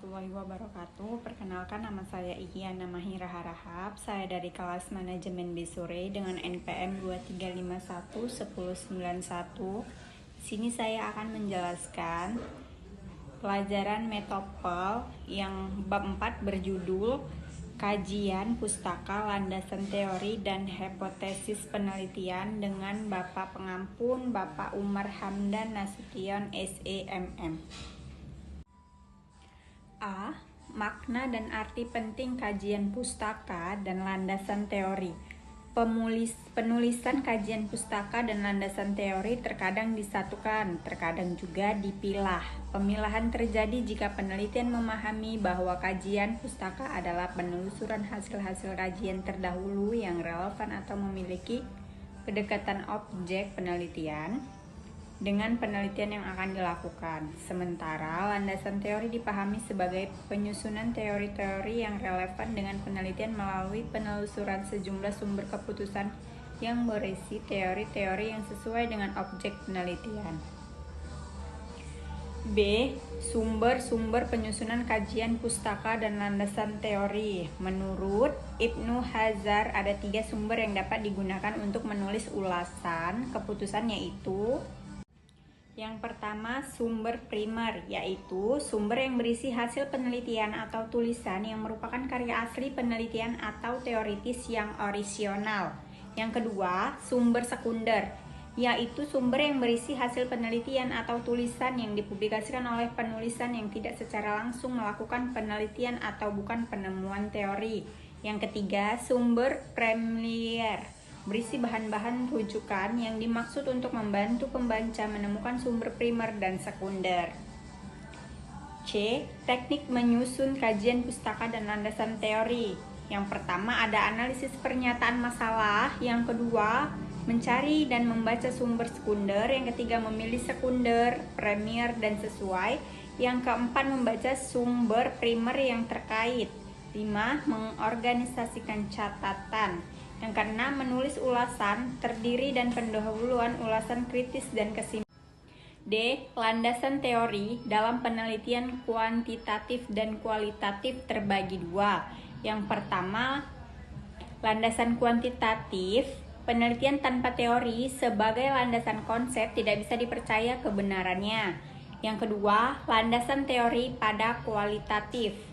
warahmatullahi wabarakatuh. Perkenalkan, nama saya Ihyana Mahira Harahap. Saya dari kelas manajemen Bisure dengan NPM 23511091. Sini saya akan menjelaskan pelajaran metopel yang bab 4 berjudul Kajian Pustaka Landasan Teori dan Hipotesis Penelitian dengan Bapak Pengampun Bapak Umar Hamdan Nasution SEMM. A. Makna dan arti penting kajian pustaka dan landasan teori. Penulisan kajian pustaka dan landasan teori terkadang disatukan, terkadang juga dipilah. Pemilahan terjadi jika penelitian memahami bahwa kajian pustaka adalah penelusuran hasil-hasil kajian terdahulu yang relevan atau memiliki kedekatan objek penelitian dengan penelitian yang akan dilakukan. Sementara landasan teori dipahami sebagai penyusunan teori-teori yang relevan dengan penelitian melalui penelusuran sejumlah sumber keputusan yang berisi teori-teori yang sesuai dengan objek penelitian. B. Sumber-sumber penyusunan kajian pustaka dan landasan teori. Menurut Ibnu Hazar, ada 3 sumber yang dapat digunakan untuk menulis ulasan keputusan, yaitu: yang pertama, sumber primer, yaitu sumber yang berisi hasil penelitian atau tulisan yang merupakan karya asli penelitian atau teoritis yang orisinal. Yang kedua, sumber sekunder, yaitu sumber yang berisi hasil penelitian atau tulisan yang dipublikasikan oleh penulisan yang tidak secara langsung melakukan penelitian atau bukan penemuan teori. Yang ketiga, sumber premier, berisi bahan-bahan rujukan yang dimaksud untuk membantu pembaca menemukan sumber primer dan sekunder. C. Teknik menyusun kajian pustaka dan landasan teori. Yang pertama, ada analisis pernyataan masalah. Yang kedua, mencari dan membaca sumber sekunder. Yang ketiga, memilih sekunder, premier, dan sesuai. Yang keempat, membaca sumber primer yang terkait. 5. Mengorganisasikan catatan. Yang keenam, menulis ulasan terdiri dan pendahuluan, ulasan kritis dan kesimpulan. D. Landasan teori dalam penelitian kuantitatif dan kualitatif terbagi 2. Yang pertama, landasan kuantitatif. Penelitian tanpa teori sebagai landasan konsep tidak bisa dipercaya kebenarannya. Yang kedua, landasan teori pada kualitatif.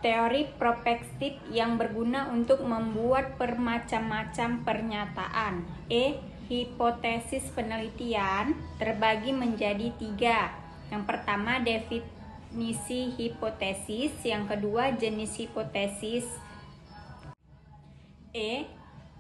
Teori prospektif yang berguna untuk membuat bermacam-macam pernyataan. E. Hipotesis penelitian terbagi menjadi 3. Yang pertama, definisi hipotesis. Yang kedua, jenis hipotesis. E.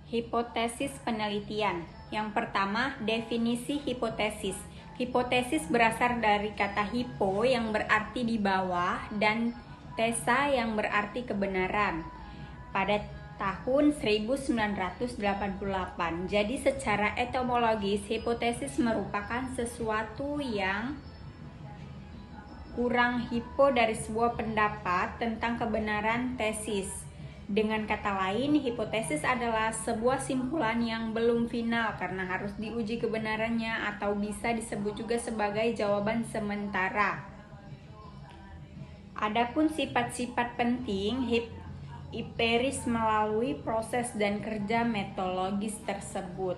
Hipotesis penelitian. Yang pertama, definisi hipotesis. Hipotesis berasal dari kata hipo yang berarti di bawah dan tesa yang berarti kebenaran. Pada tahun 1988. Jadi secara etimologis, hipotesis merupakan sesuatu yang kurang hipo dari sebuah pendapat tentang kebenaran tesis. Dengan kata lain, hipotesis adalah sebuah simpulan yang belum final karena harus diuji kebenarannya, atau bisa disebut juga sebagai jawaban sementara. Adapun sifat-sifat penting empiris melalui proses dan kerja metodologis tersebut.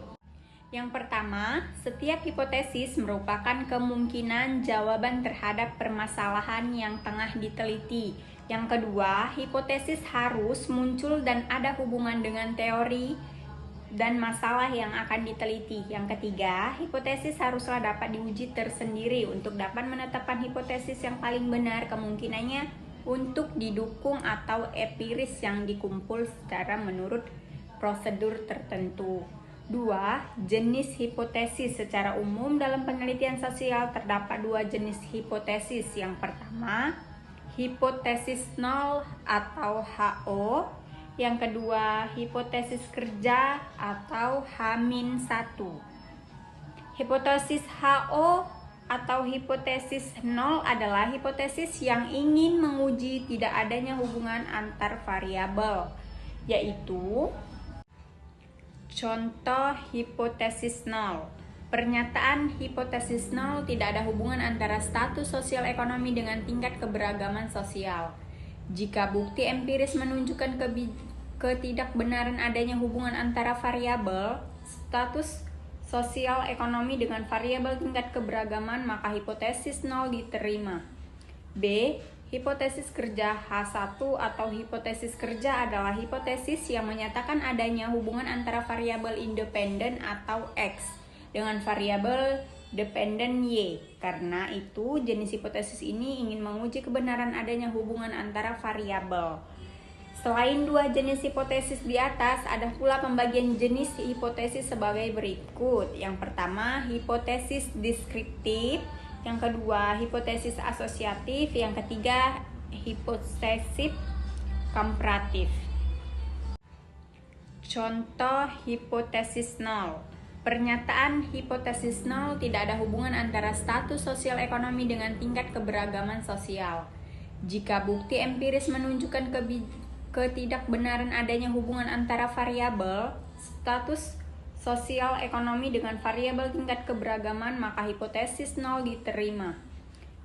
Yang pertama, setiap hipotesis merupakan kemungkinan jawaban terhadap permasalahan yang tengah diteliti. Yang kedua, hipotesis harus muncul dan ada hubungan dengan teori dan masalah yang akan diteliti. Yang ketiga, hipotesis haruslah dapat diuji tersendiri. Untuk dapat menetapkan hipotesis yang paling benar, kemungkinannya untuk didukung atau empiris yang dikumpul secara menurut prosedur tertentu. 2. Jenis hipotesis. Secara umum dalam penelitian sosial terdapat 2 jenis hipotesis. Yang pertama, hipotesis nol atau HO. Yang kedua, hipotesis kerja atau H-1. Hipotesis HO atau hipotesis nol adalah hipotesis yang ingin menguji tidak adanya hubungan antar variabel, yaitu contoh hipotesis nol. Pernyataan hipotesis nol tidak ada hubungan antara status sosial ekonomi dengan tingkat keberagaman sosial. Jika bukti empiris menunjukkan ketidakbenaran adanya hubungan antara variabel status sosial ekonomi dengan variabel tingkat keberagaman, maka hipotesis nol diterima. B. Hipotesis kerja H1 atau hipotesis kerja adalah hipotesis yang menyatakan adanya hubungan antara variabel independen atau X dengan variabel dependen Y. Karena itu, jenis hipotesis ini ingin menguji kebenaran adanya hubungan antara variabel. Selain dua jenis hipotesis di atas, ada pula pembagian jenis hipotesis sebagai berikut. Yang pertama, hipotesis deskriptif. Yang kedua, hipotesis asosiatif. Yang ketiga, hipotesis komparatif. Contoh hipotesis nol. Pernyataan hipotesis nol tidak ada hubungan antara status sosial ekonomi dengan tingkat keberagaman sosial. Jika bukti empiris menunjukkan ketidakbenaran adanya hubungan antara variabel status sosial ekonomi dengan variabel tingkat keberagaman, maka hipotesis nol diterima.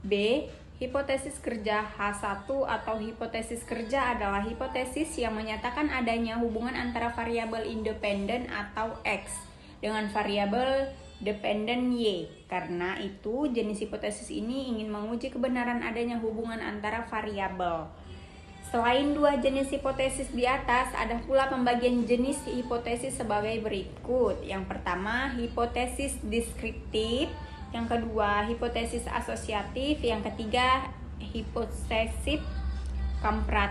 B. Hipotesis kerja H1 atau hipotesis kerja adalah hipotesis yang menyatakan adanya hubungan antara variabel independen atau X dengan variabel dependen Y. Karena itu, jenis hipotesis ini ingin menguji kebenaran adanya hubungan antara variabel. Selain dua jenis hipotesis di atas, ada pula pembagian jenis hipotesis sebagai berikut. Yang pertama, hipotesis deskriptif. Yang kedua, hipotesis asosiatif. Yang ketiga, hipotesis komparatif.